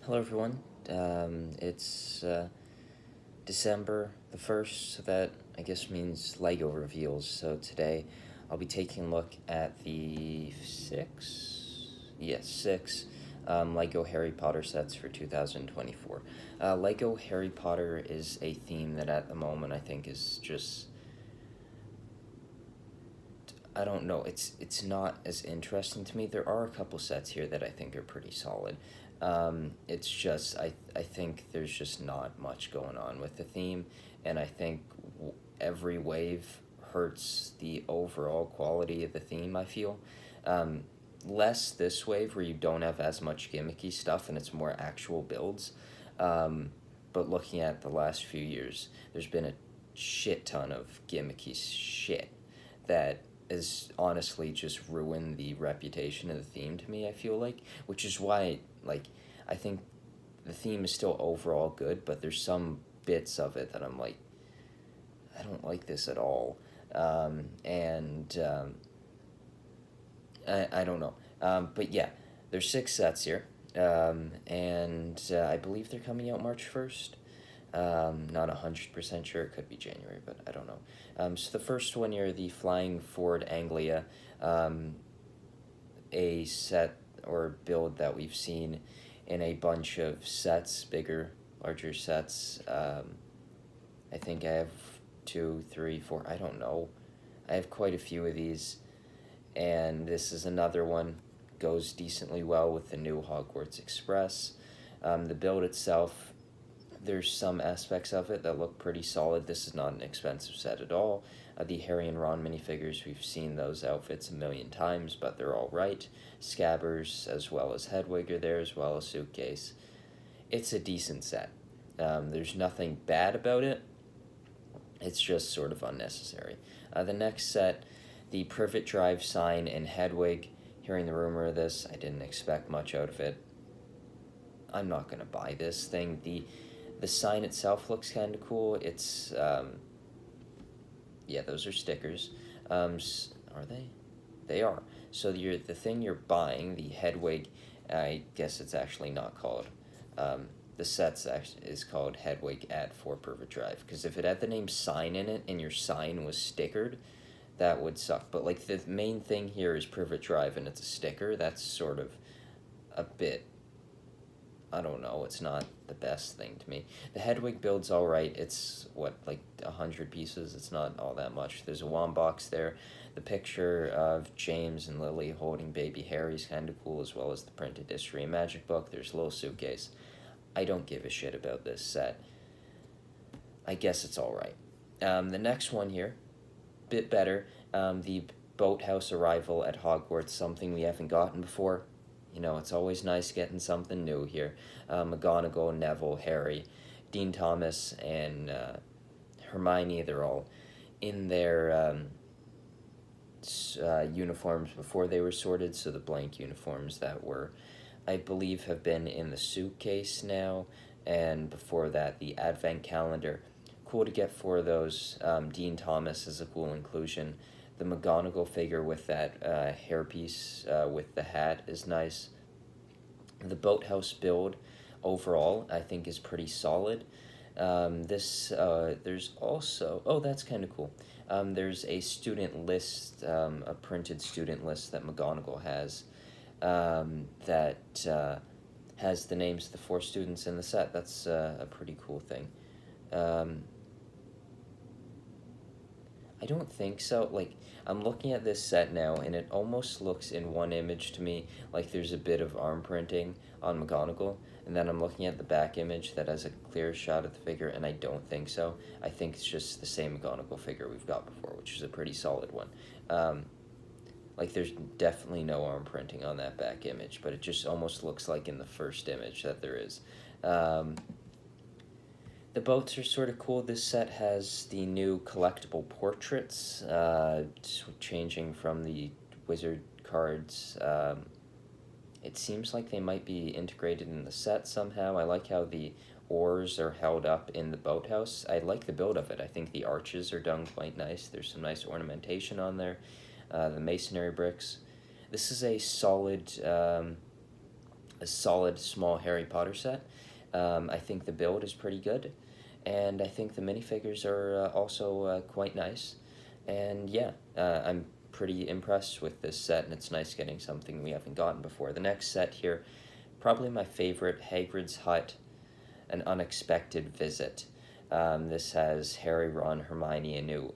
Hello, everyone. It's December the 1st, so that I guess means LEGO reveals. So today I'll be taking a look at the six LEGO Harry Potter sets for 2024. LEGO Harry Potter is a theme that at the moment I think is just, I don't know. It's not as interesting to me. There are a couple sets here that I think are pretty solid. It's just I think there's just not much going on with the theme, and I think every wave hurts the overall quality of the theme. I feel. Um, Less this wave where you don't have as much gimmicky stuff and it's more actual builds. Um, but looking at the last few years, there's been a shit ton of gimmicky shit that has honestly just ruined the reputation of the theme to me, I feel like, which is why, like, I think the theme is still overall good, but there's some bits of it that I'm like, I don't like this at all. And I don't know. But yeah, there's six sets here. And I believe they're coming out March 1st. Not 100% sure. It could be January, but I don't know. So the first one here, the Flying Ford Anglia, um, a set or build that we've seen in a bunch of sets, bigger, larger sets. I think I have two, three, four. I don't know. I have quite a few of these, and this is another one. Goes decently well with the new Hogwarts Express. The build itself, there's some aspects of it that look pretty solid. This is not an expensive set at all. The Harry and Ron minifigures, we've seen those outfits a million times, but they're all right. Scabbers, as well as Hedwig, are there, as well as Suitcase. It's a decent set. There's nothing bad about it. It's just sort of unnecessary. The next set, the Privet Drive sign and Hedwig. Hearing the rumor of this, I didn't expect much out of it. I'm not gonna buy this thing. The sign itself looks kind of cool. It's yeah, those are stickers. Are they? They are. So the thing you're buying, the Hedwig, I guess it's actually not called. Um, the set's actually is called Hedwig at For Privet Drive, because if it had the name sign in it and your sign was stickered, that would suck. But like the main thing here is Privet Drive and it's a sticker. That's sort of a bit, I don't know. It's not the best thing to me. The Hedwig build's all right. It's what, like 100 pieces. It's not all that much. There's a wand box there. The picture of James and Lily holding baby Harry's kind of cool, as well as the printed History and Magic book. There's a little suitcase. I don't give a shit about this set. I guess it's all right. The next one here, bit better. The boathouse arrival at Hogwarts, something we haven't gotten before. You know, it's always nice getting something new here. McGonagall, Neville, Harry, Dean Thomas, and Hermione, they're all in their uniforms before they were sorted, so the blank uniforms that were, I believe, have been in the suitcase now, and before that, the advent calendar. Cool to get four of those. Dean Thomas is a cool inclusion. The McGonagall figure with that hairpiece with the hat is nice. The boathouse build overall, I think, is pretty solid. There's also, oh, that's kind of cool. There's a student list, a printed student list that McGonagall has that has the names of the four students in the set. That's a pretty cool thing. Um, I don't think so. Like, I'm looking at this set now, and it almost looks in one image to me like there's a bit of arm printing on McGonagall, and then I'm looking at the back image that has a clear shot of the figure, and I don't think so. I think it's just the same McGonagall figure we've got before, which is a pretty solid one. Um, like, there's definitely no arm printing on that back image, but it just almost looks like in the first image that there is. Um, the boats are sort of cool. This set has the new collectible portraits, changing from the wizard cards. It seems like they might be integrated in the set somehow. I like how the oars are held up in the boathouse. I like the build of it. I think the arches are done quite nice. There's some nice ornamentation on there. The masonry bricks. This is a solid a solid small Harry Potter set. I think the build is pretty good, and I think the minifigures are also quite nice. And yeah, I'm pretty impressed with this set, and it's nice getting something we haven't gotten before. The next set here, probably my favorite, Hagrid's Hut, An Unexpected Visit. This has Harry, Ron, Hermione, and new.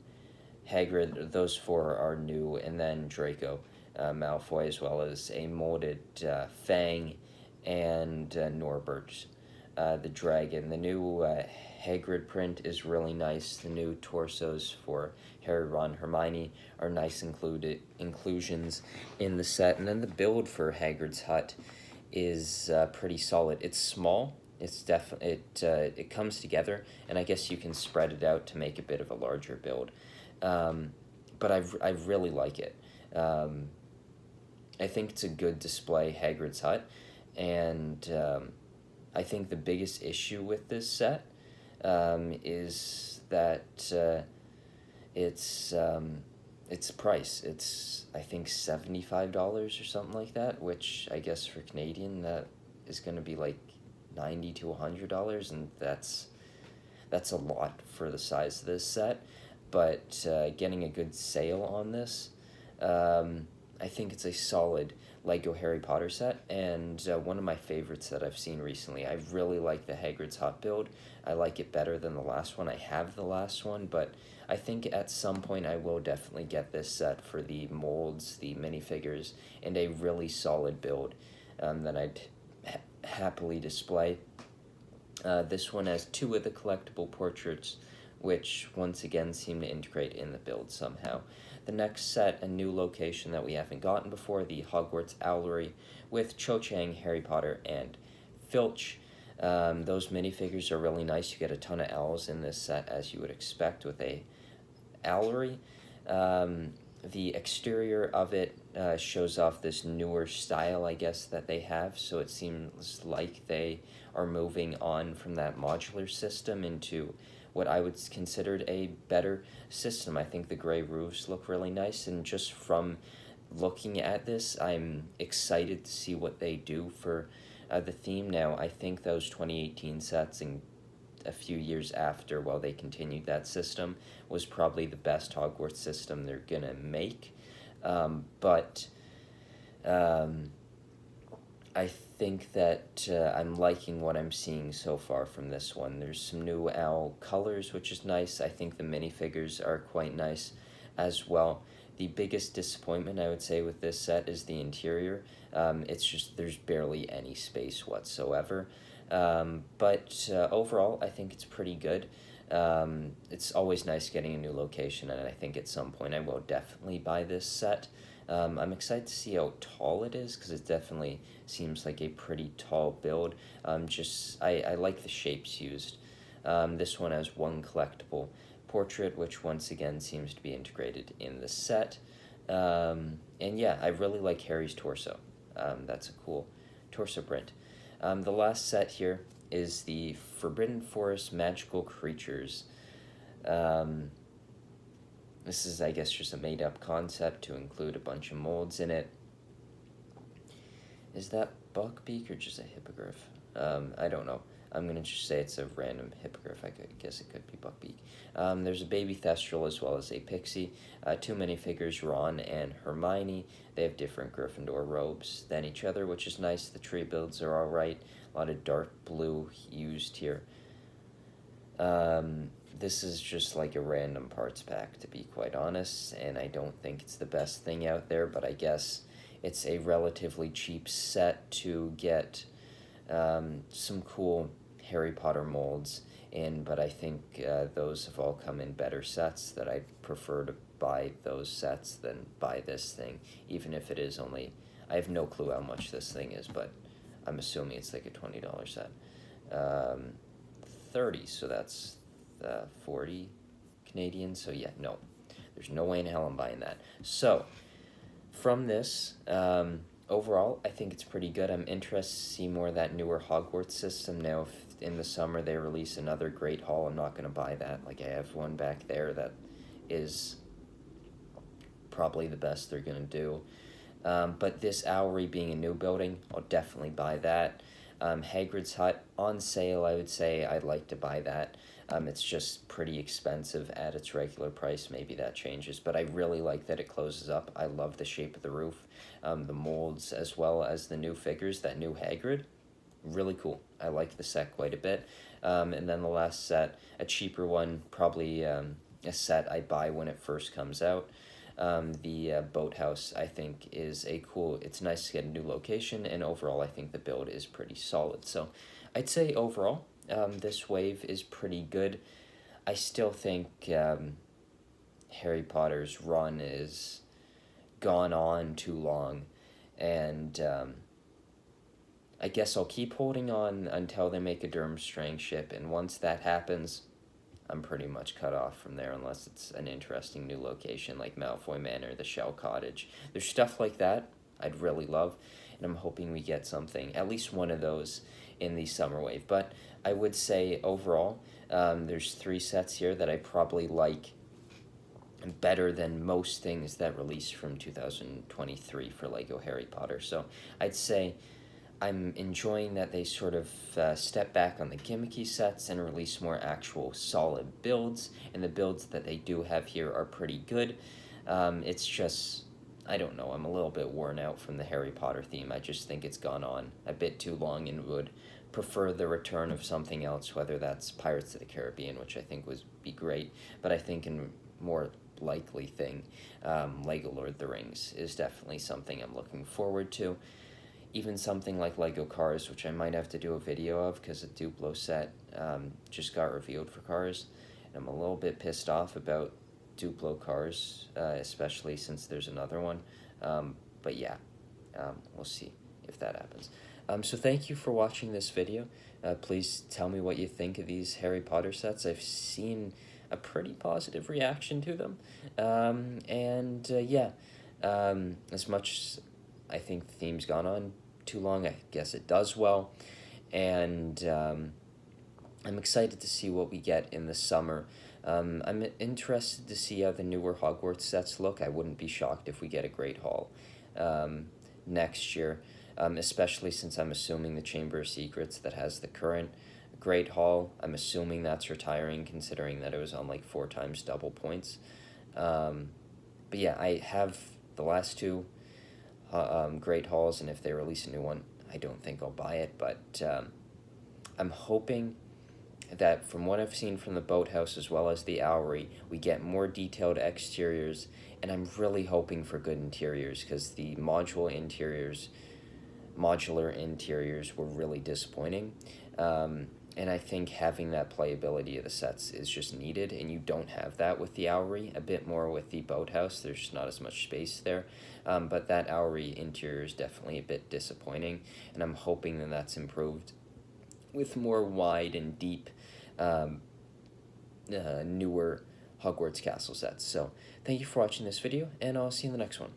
Hagrid, those four are new, and then Draco Malfoy, as well as a molded Fang and Norbert the dragon. The new Hagrid print is really nice. The new torsos for Harry, Ron, Hermione are nice inclusions in the set. And then the build for Hagrid's Hut is pretty solid. It's small. It comes together, and I guess you can spread it out to make a bit of a larger build. But I really like it. I think it's a good display, Hagrid's Hut, and I think the biggest issue with this set is that its price. It's, I think, $75 or something like that, which I guess for Canadian that is going to be like $90 to $100, and that's a lot for the size of this set. But getting a good sale on this, I think it's a solid Lego Harry Potter set, and one of my favorites that I've seen recently. I really like the Hagrid's Hut build. I like it better than the last one. I have the last one, but I think at some point I will definitely get this set for the molds, the minifigures, and a really solid build that I'd happily display. This one has two of the collectible portraits, which once again seem to integrate in the build somehow. The next set, a new location that we haven't gotten before, the Hogwarts Owlery, with Cho Chang, Harry Potter, and Filch. Those minifigures are really nice. You get a ton of owls in this set, as you would expect with a owlery. The exterior of it shows off this newer style, I guess, that they have, so it seems like they are moving on from that modular system into what I would consider a better system. I think the gray roofs look really nice, and just from looking at this, I'm excited to see what they do for the theme now. I think those 2018 sets and a few years after, while they continued that system, was probably the best Hogwarts system they're gonna make. But I think that I'm liking what I'm seeing so far from this one. There's some new owl colors, which is nice. I think the minifigures are quite nice as well. The biggest disappointment, I would say, with this set is the interior. It's just, there's barely any space whatsoever. But overall, I think it's pretty good. It's always nice getting a new location, and I think at some point I will definitely buy this set. I'm excited to see how tall it is, because it definitely seems like a pretty tall build. I like the shapes used. This one has one collectible portrait, which once again seems to be integrated in the set. And yeah, I really like Harry's torso. That's a cool torso print. The last set here is the Forbidden Forest Magical Creatures. This is, I guess, just a made-up concept to include a bunch of molds in it. Is that Buckbeak or just a hippogriff? I don't know. I'm going to just say it's a random hippogriff. I guess it could be Buckbeak. There's a baby Thestral as well as a pixie. Two minifigures, Ron and Hermione. They have different Gryffindor robes than each other, which is nice. The tree builds are alright. A lot of dark blue used here. This is just like a random parts pack, to be quite honest, and I don't think it's the best thing out there, but I guess it's a relatively cheap set to get some cool Harry Potter molds in, but I think those have all come in better sets, that I'd prefer to buy those sets than buy this thing, even if it is only, I have no clue how much this thing is, but I'm assuming it's like a $20 set. 30, so that's 40 Canadian, so yeah, no, there's no way in hell I'm buying that. So from this, overall, I think it's pretty good. I'm interested to see more of that newer Hogwarts system. Now, if in the summer they release another Great Hall, I'm not going to buy that. Like, I have one back there that is probably the best they're going to do. But this Owlery being a new building, I'll definitely buy that. Hagrid's Hut on sale, I would say I'd like to buy that. It's just pretty expensive at its regular price. Maybe that changes, but I really like that it closes up. I love the shape of the roof, the molds, as well as the new figures, that new Hagrid. Really cool. I like the set quite a bit. And then the last set, a cheaper one, probably a set I buy when it first comes out. The boathouse, I think, is a cool, it's nice to get a new location, and overall I think the build is pretty solid. So I'd say overall, this wave is pretty good. I still think Harry Potter's run is gone on too long, and I guess I'll keep holding on until they make a Durmstrang ship, and once that happens, I'm pretty much cut off from there unless it's an interesting new location like Malfoy Manor, the Shell Cottage. There's stuff like that I'd really love, and I'm hoping we get something, at least one of those, in the summer wave. But I would say overall, there's 3 sets here that I probably like better than most things that released from 2023 for Lego Harry Potter. So I'd say I'm enjoying that they sort of step back on the gimmicky sets and release more actual solid builds, and the builds that they do have here are pretty good. It's just, I don't know, I'm a little bit worn out from the Harry Potter theme. I just think it's gone on a bit too long and would prefer the return of something else, whether that's Pirates of the Caribbean, which I think would be great, but I think in more likely thing, Lego Lord of the Rings is definitely something I'm looking forward to. Even something like Lego Cars, which I might have to do a video of because a Duplo set just got revealed for Cars. And I'm a little bit pissed off about Duplo Cars, especially since there's another one. But yeah, we'll see if that happens. So thank you for watching this video. Please tell me what you think of these Harry Potter sets. I've seen a pretty positive reaction to them. Yeah, as much as I think the theme's gone on too long, I guess it does well. And I'm excited to see what we get in the summer. I'm interested to see how the newer Hogwarts sets look. I wouldn't be shocked if we get a Great Hall next year, especially since I'm assuming the Chamber of Secrets that has the current Great Hall, I'm assuming that's retiring, considering that it was on like 4 times double points. But yeah, I have the last 2 Great Halls, and if they release a new one, I don't think I'll buy it, but I'm hoping that from what I've seen from the boathouse as well as the Owlery, we get more detailed exteriors, and I'm really hoping for good interiors, because the modular interiors were really disappointing. And I think having that playability of the sets is just needed, and you don't have that with the Owlery. A bit more with the boathouse, there's just not as much space there. But that Owlery interior is definitely a bit disappointing, and I'm hoping that that's improved with more wide and deep, newer Hogwarts Castle sets. So thank you for watching this video, and I'll see you in the next one.